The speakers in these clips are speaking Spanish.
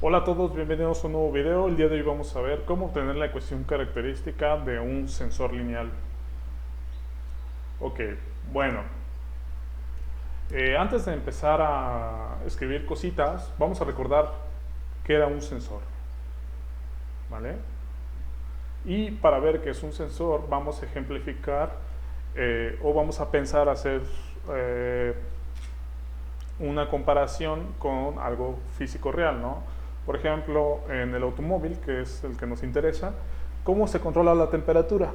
Hola a todos, bienvenidos a un nuevo video. El día de hoy vamos a ver cómo obtener la ecuación característica de un sensor lineal. Ok, bueno, antes de empezar a escribir cositas, vamos a recordar qué era un sensor, ¿vale? Y para ver qué es un sensor, vamos a ejemplificar o vamos a pensar hacer eh, una comparación con algo físico real, ¿no? Por ejemplo, en el automóvil, que es el que nos interesa, ¿cómo se controla la temperatura?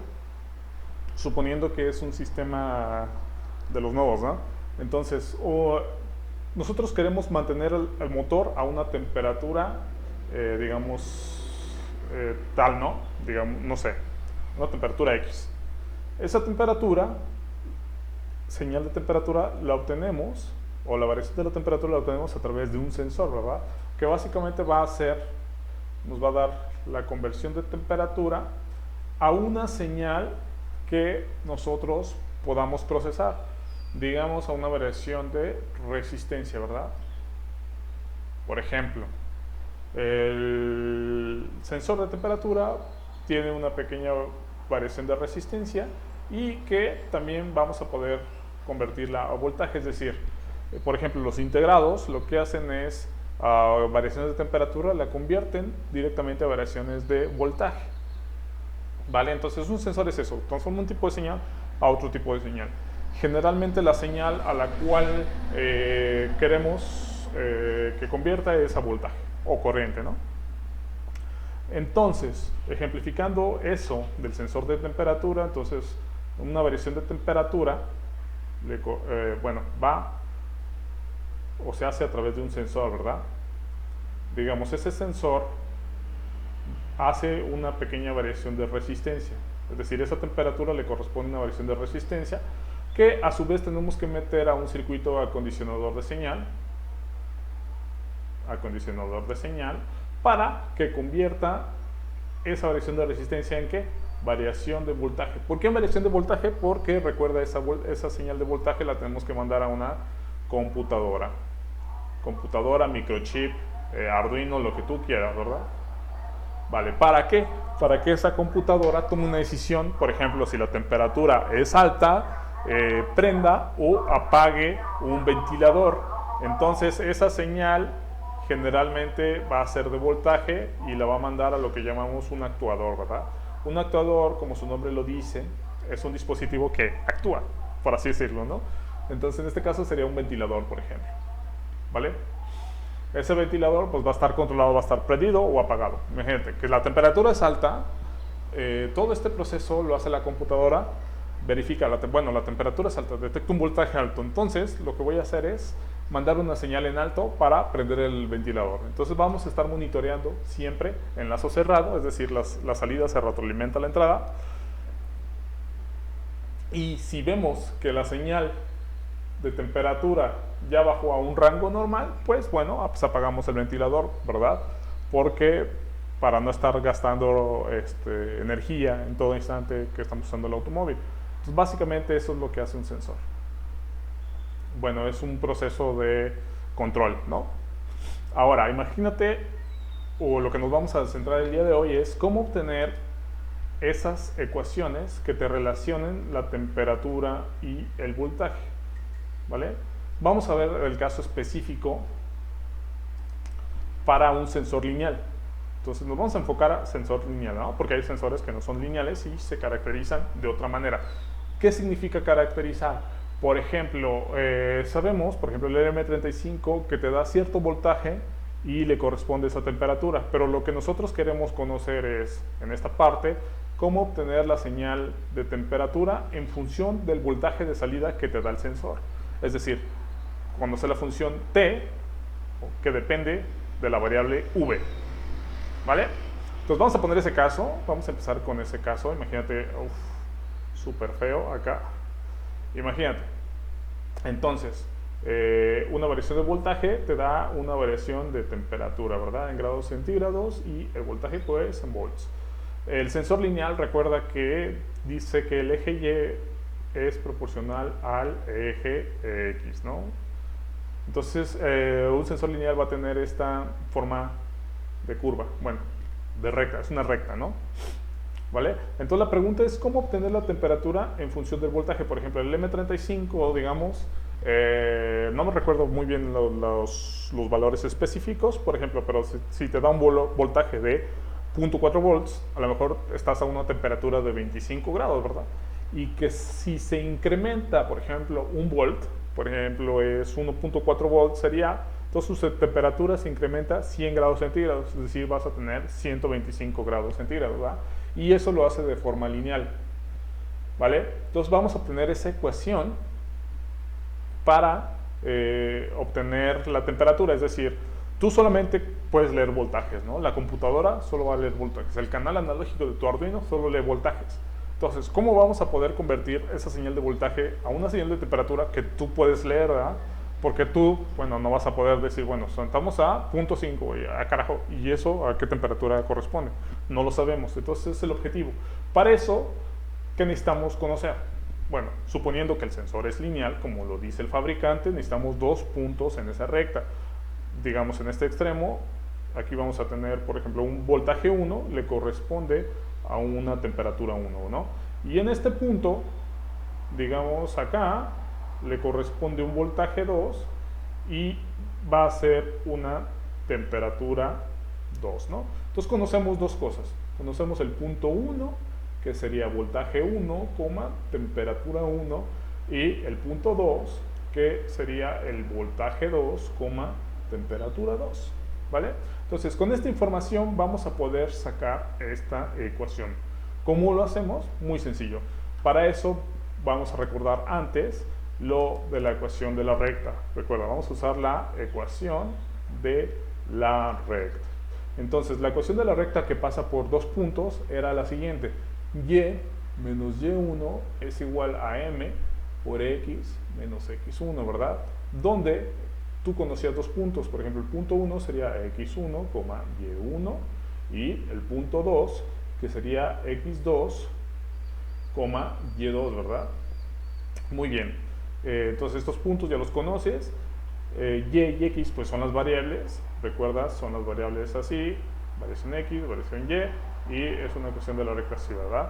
Suponiendo que es un sistema de los nuevos, ¿no? Entonces, nosotros queremos mantener el motor a una temperatura, digamos, tal, ¿no? Digamos, no sé, una temperatura X. Esa temperatura, señal de temperatura, la obtenemos, o la variación de la temperatura la obtenemos a través de un sensor, ¿verdad? Que básicamente va a hacer, nos va a dar la conversión de temperatura a una señal que nosotros podamos procesar, digamos a una variación de resistencia, ¿verdad? Por ejemplo, el sensor de temperatura tiene una pequeña variación de resistencia y que también vamos a poder convertirla a voltaje, es decir, por ejemplo, los integrados lo que hacen es a variaciones de temperatura la convierten directamente a variaciones de voltaje. ¿Vale? Entonces un sensor es eso, transforma un tipo de señal a otro tipo de señal. Generalmente la señal a la cual queremos que convierta es a voltaje o corriente, ¿no? Entonces, ejemplificando eso del sensor de temperatura, entonces una variación de temperatura, bueno, va o se hace a través de un sensor, ¿verdad? Digamos, ese sensor hace una pequeña variación de resistencia. Es decir, esa temperatura le corresponde una variación de resistencia que a su vez tenemos que meter a un circuito acondicionador de señal, para que convierta esa variación de resistencia en ¿qué? Variación de voltaje. ¿Por qué variación de voltaje? Porque recuerda, esa señal de voltaje la tenemos que mandar a una computadora. Computadora, microchip, Arduino, lo que tú quieras, ¿verdad? Vale, ¿para qué? Para que esa computadora tome una decisión, por ejemplo, si la temperatura es alta, prenda o apague un ventilador. Entonces esa señal generalmente va a ser de voltaje y la va a mandar a lo que llamamos un actuador, ¿verdad? Un actuador, como su nombre lo dice, es un dispositivo que actúa, por así decirlo, ¿no? Entonces en este caso sería un ventilador, por ejemplo, ¿vale? Ese ventilador pues va a estar controlado, va a estar prendido o apagado. Imagínate que la temperatura es alta, todo este proceso lo hace la computadora, verifica, bueno, la temperatura es alta, detecta un voltaje alto, entonces lo que voy a hacer es mandar una señal en alto para prender el ventilador. Entonces vamos a estar monitoreando siempre en lazo cerrado, es decir, la salida se retroalimenta a la entrada, y si vemos que la señal de temperatura ya bajó a un rango normal, pues bueno, pues apagamos el ventilador, ¿verdad? Porque para no estar gastando energía en todo instante que estamos usando el automóvil. Entonces básicamente eso es lo que hace un sensor. Bueno, es un proceso de control, ¿no? Ahora, imagínate, o lo que nos vamos a centrar el día de hoy es cómo obtener esas ecuaciones que te relacionen la temperatura y el voltaje, ¿vale? Vamos a ver el caso específico para un sensor lineal. Entonces nos vamos a enfocar a sensor lineal, ¿no? Porque hay sensores que no son lineales y se caracterizan de otra manera. ¿Qué significa caracterizar? Por ejemplo, sabemos, por ejemplo, el RM35 que te da cierto voltaje y le corresponde esa temperatura, pero lo que nosotros queremos conocer es, en esta parte, cómo obtener la señal de temperatura en función del voltaje de salida que te da el sensor. Es decir, conocer la función T, que depende de la variable V, ¿vale? Entonces vamos a poner ese caso, vamos a empezar con ese caso. Imagínate, súper feo acá. Imagínate. Entonces, una variación de voltaje te da una variación de temperatura, ¿verdad? En grados centígrados, y el voltaje pues en volts. El sensor lineal, recuerda que dice que el eje Y es proporcional al eje X, ¿no? Entonces, un sensor lineal va a tener esta forma de curva, bueno, de recta, es una recta, ¿no? ¿Vale? Entonces la pregunta es cómo obtener la temperatura en función del voltaje. Por ejemplo, el M35, digamos, no me recuerdo muy bien los valores específicos, por ejemplo, pero si te da un voltaje de 0.4 volts, a lo mejor estás a una temperatura de 25 grados, ¿verdad? Y que si se incrementa, por ejemplo, un volt, por ejemplo, es 1.4 volts sería, entonces su temperatura se incrementa 100 grados centígrados, es decir, vas a tener 125 grados centígrados, ¿verdad? Y eso lo hace de forma lineal, ¿vale? Entonces vamos a obtener esa ecuación para obtener la temperatura, es decir, tú solamente puedes leer voltajes, ¿no? La computadora solo va a leer voltajes, el canal analógico de tu Arduino solo lee voltajes. Entonces, ¿cómo vamos a poder convertir esa señal de voltaje a una señal de temperatura que tú puedes leer, ¿verdad? Porque tú, bueno, no vas a poder decir, bueno, estamos a 0.5, carajo, ¿y eso a qué temperatura corresponde? No lo sabemos, entonces ese es el objetivo. Para eso, ¿qué necesitamos conocer? Bueno, suponiendo que el sensor es lineal, como lo dice el fabricante, necesitamos dos puntos en esa recta. Digamos, en este extremo, aquí vamos a tener, por ejemplo, un voltaje 1 le corresponde a una temperatura 1, ¿no? Y en este punto, digamos acá, le corresponde un voltaje 2 y va a ser una temperatura 2, ¿no? Entonces conocemos dos cosas. Conocemos el punto 1, que sería voltaje 1, temperatura 1, y el punto 2, que sería el voltaje 2, temperatura 2, ¿vale? Entonces, con esta información vamos a poder sacar esta ecuación. ¿Cómo lo hacemos? Muy sencillo. Para eso vamos a recordar antes lo de la ecuación de la recta. Recuerda, vamos a usar la ecuación de la recta. Entonces, la ecuación de la recta que pasa por dos puntos era la siguiente. Y menos y1 es igual a m por x menos x1, ¿verdad? Donde tú conocías dos puntos. Por ejemplo, el punto 1 sería x1, y1, y el punto 2, que sería x2, y2, ¿verdad? Muy bien. Entonces estos puntos ya los conoces. Y x pues son las variables, recuerdas, son las variables así, variación x, variación y es una ecuación de la recta así, ¿verdad?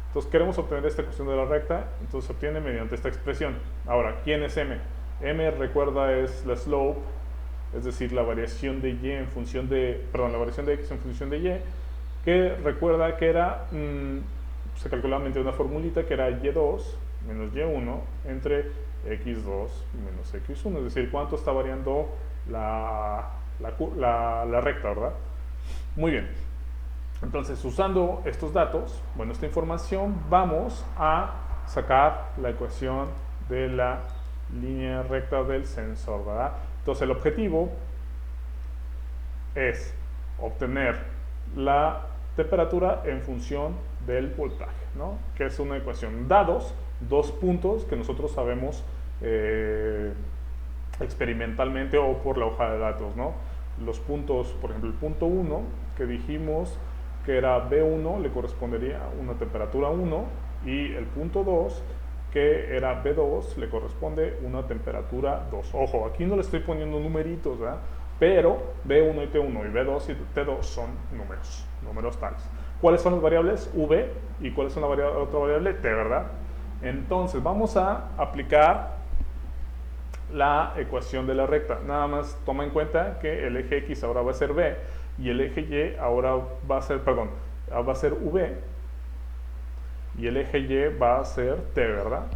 Entonces queremos obtener esta ecuación de la recta, entonces se obtiene mediante esta expresión. Ahora, ¿quién es m? M, recuerda, es la slope, es decir, la variación de y en función de, perdón, la variación de x en función de y, que recuerda que era, se calculaba mediante una formulita que era y2 menos y1 entre x2 menos x1, es decir, cuánto está variando la recta, ¿verdad? Muy bien. Entonces, usando estos datos, bueno, esta información, vamos a sacar la ecuación de la línea recta del sensor, ¿verdad? Entonces, el objetivo es obtener la temperatura en función del voltaje, ¿no? Que es una ecuación dados dos puntos que nosotros sabemos experimentalmente o por la hoja de datos, ¿no? Los puntos, por ejemplo, el punto 1 que dijimos que era B1 le correspondería a una temperatura 1 y el punto 2 que era B2 le corresponde una temperatura 2. Ojo, aquí no le estoy poniendo numeritos, ¿verdad? Pero B1 y T1 y B2 y T2 son números tales. ¿Cuáles son las variables? V. ¿Y cuáles son la otra variable? T, ¿verdad? Entonces vamos a aplicar la ecuación de la recta. Nada más toma en cuenta que el eje X ahora va a ser B y el eje Y ahora va a ser, perdón, va a ser V y el eje Y va a ser T, ¿verdad?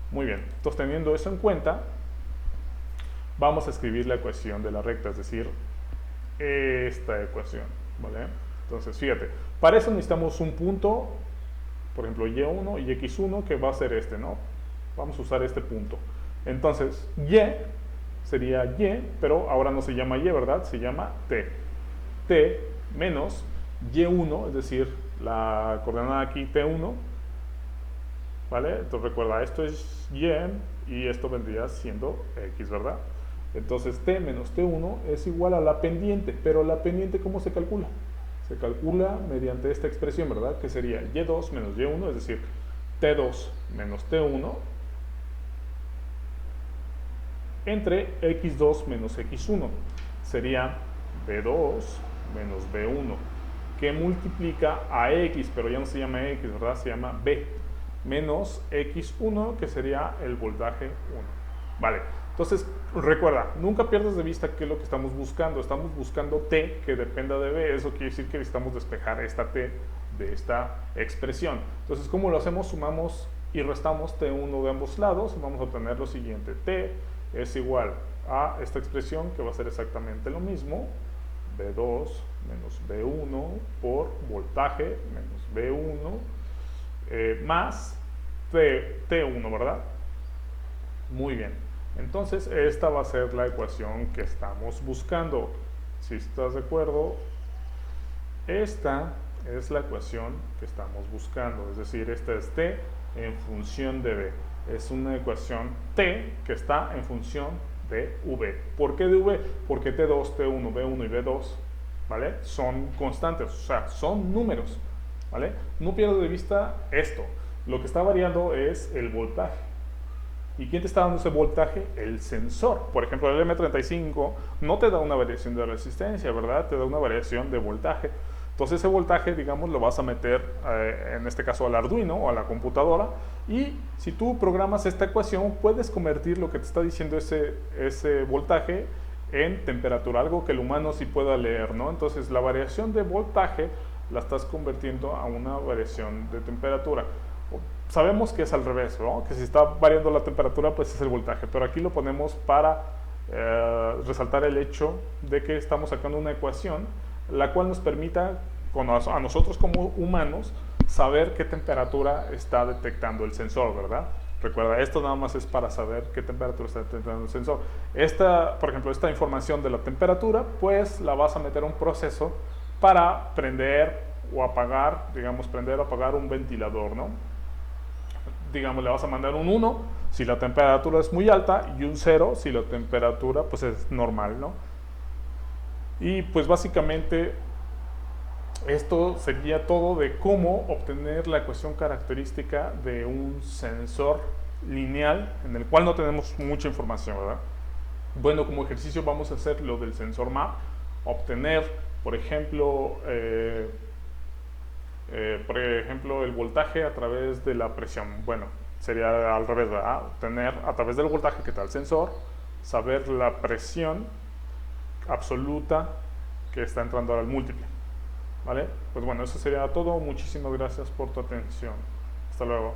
Muy bien. Entonces, teniendo eso en cuenta, vamos a escribir la ecuación de la recta, es decir, esta ecuación, ¿vale? Entonces, fíjate, para eso necesitamos un punto, por ejemplo, y1 y x1, que va a ser este, ¿no? Vamos a usar este punto. Entonces, y sería y, pero ahora no se llama y, ¿verdad? Se llama t. T menos y1, es decir, la coordenada aquí t1, ¿vale? Entonces recuerda, esto es y esto vendría siendo x, ¿verdad? Entonces t menos t1 es igual a la pendiente, pero la pendiente ¿cómo se calcula? Se calcula mediante esta expresión, ¿verdad? Que sería y2 menos y1, es decir, t2 menos t1 entre x2 menos x1. Sería b2 menos B1, que multiplica a X, pero ya no se llama X, ¿verdad? Se llama B, menos X1, que sería el voltaje 1. Vale, entonces recuerda, nunca pierdas de vista qué es lo que estamos buscando. Estamos buscando T que dependa de B. Eso quiere decir que necesitamos despejar esta T de esta expresión. Entonces, ¿cómo lo hacemos? Sumamos y restamos T1 de ambos lados. Vamos a obtener lo siguiente: T es igual a esta expresión, que va a ser exactamente lo mismo, B2 menos B1 por voltaje menos B1 más T1, ¿verdad? Muy bien. Entonces, esta va a ser la ecuación que estamos buscando. Si estás de acuerdo, esta es la ecuación que estamos buscando. Es decir, esta es T en función de B. Es una ecuación T que está en función de V. ¿Por qué de V? Porque T2, T1, B1 y B2, ¿vale?, son constantes, o sea, son números, ¿vale? No pierdas de vista esto. Lo que está variando es el voltaje. ¿Y quién te está dando ese voltaje? El sensor. Por ejemplo, el M35 no te da una variación de resistencia, ¿verdad? Te da una variación de voltaje. Entonces ese voltaje, digamos, lo vas a meter, en este caso, al Arduino o a la computadora, y si tú programas esta ecuación, puedes convertir lo que te está diciendo ese voltaje en temperatura, algo que el humano sí pueda leer, ¿no? Entonces la variación de voltaje la estás convirtiendo a una variación de temperatura. Sabemos que es al revés, ¿no?, que si está variando la temperatura, pues es el voltaje, pero aquí lo ponemos para resaltar el hecho de que estamos sacando una ecuación la cual nos permita a nosotros como humanos saber qué temperatura está detectando el sensor, ¿verdad? Recuerda, esto nada más es para saber qué temperatura está detectando el sensor. Por ejemplo, esta información de la temperatura, pues la vas a meter a un proceso para prender o apagar, digamos, prender o apagar un ventilador, ¿no? Digamos, le vas a mandar un 1 si la temperatura es muy alta y un 0 si la temperatura pues es normal, ¿no? Y pues básicamente esto sería todo de cómo obtener la ecuación característica de un sensor lineal en el cual no tenemos mucha información, ¿verdad? Bueno, como ejercicio vamos a hacer lo del sensor map, obtener, por ejemplo, el voltaje a través de la presión. Bueno, sería al revés, ¿verdad? Obtener a través del voltaje que está el sensor, saber la presión absoluta que está entrando al múltiple, ¿vale? Pues bueno, eso sería todo. Muchísimas gracias por tu atención. Hasta luego.